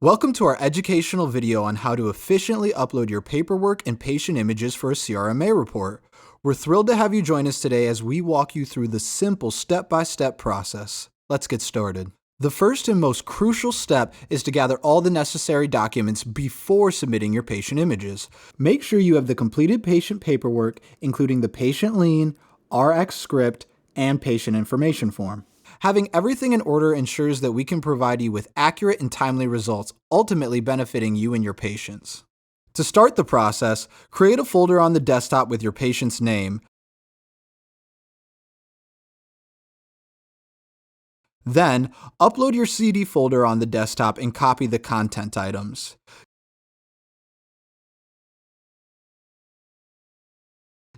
Welcome to our educational video on how to efficiently upload your paperwork and patient images for a CRMA report. We're thrilled to have you join us today as we walk you through the simple step-by-step process. Let's get started. The first and most crucial step is to gather all the necessary documents before submitting your patient images. Make sure you have the completed patient paperwork, including the patient lien, RX script, and patient information form. Having everything in order ensures that we can provide you with accurate and timely results, ultimately benefiting you and your patients. To start the process, create a folder on the desktop with your patient's name. Then, upload your CD folder on the desktop and copy the content items.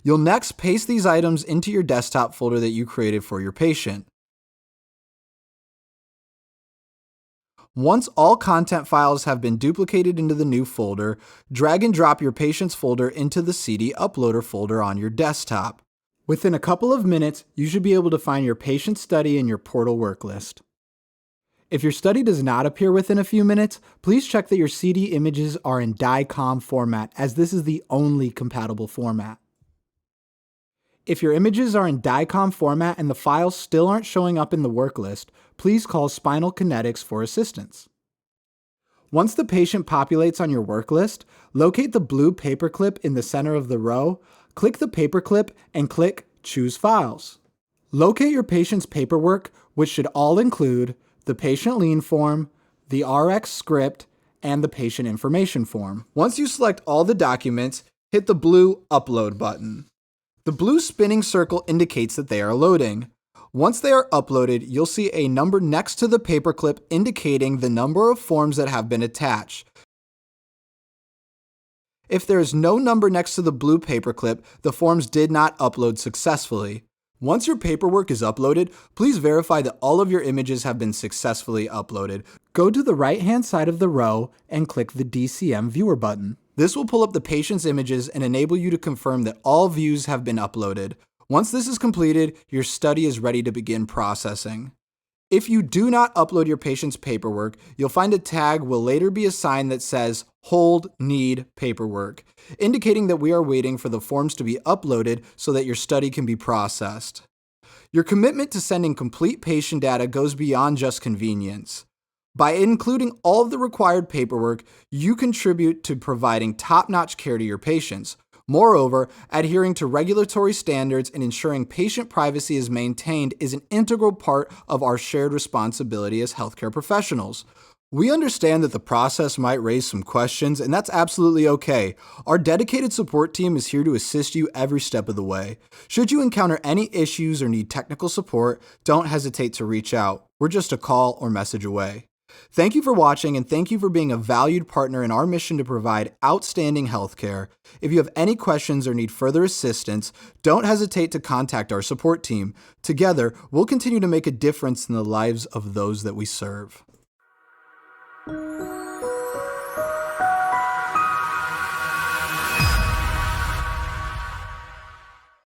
You'll next paste these items into your desktop folder that you created for your patient. Once all content files have been duplicated into the new folder, drag and drop your patient's folder into the CD Uploader folder on your desktop. Within a couple of minutes, you should be able to find your patient study in your portal work list. If your study does not appear within a few minutes, please check that your CD images are in DICOM format, as this is the only compatible format. If your images are in DICOM format and the files still aren't showing up in the work list, please call Spinal Kinetics for assistance. Once the patient populates on your work list, locate the blue paperclip in the center of the row, click the paperclip, and click Choose Files. Locate your patient's paperwork, which should all include the patient lien form, the RX script, and the patient information form. Once you select all the documents, hit the blue Upload button. The blue spinning circle indicates that they are loading. Once they are uploaded, you'll see a number next to the paperclip indicating the number of forms that have been attached. If there is no number next to the blue paperclip, the forms did not upload successfully. Once your paperwork is uploaded, please verify that all of your images have been successfully uploaded. Go to the right-hand side of the row and click the DCM Viewer button. This will pull up the patient's images and enable you to confirm that all views have been uploaded. Once this is completed, your study is ready to begin processing. If you do not upload your patient's paperwork, you'll find a tag will later be assigned that says Hold Need Paperwork, indicating that we are waiting for the forms to be uploaded so that your study can be processed. Your commitment to sending complete patient data goes beyond just convenience. By including all of the required paperwork, you contribute to providing top-notch care to your patients. Moreover, adhering to regulatory standards and ensuring patient privacy is maintained is an integral part of our shared responsibility as healthcare professionals. We understand that the process might raise some questions, and that's absolutely okay. Our dedicated support team is here to assist you every step of the way. Should you encounter any issues or need technical support, don't hesitate to reach out. We're just a call or message away. Thank you for watching, and thank you for being a valued partner in our mission to provide outstanding healthcare. If you have any questions or need further assistance, don't hesitate to contact our support team. Together, we'll continue to make a difference in the lives of those that we serve.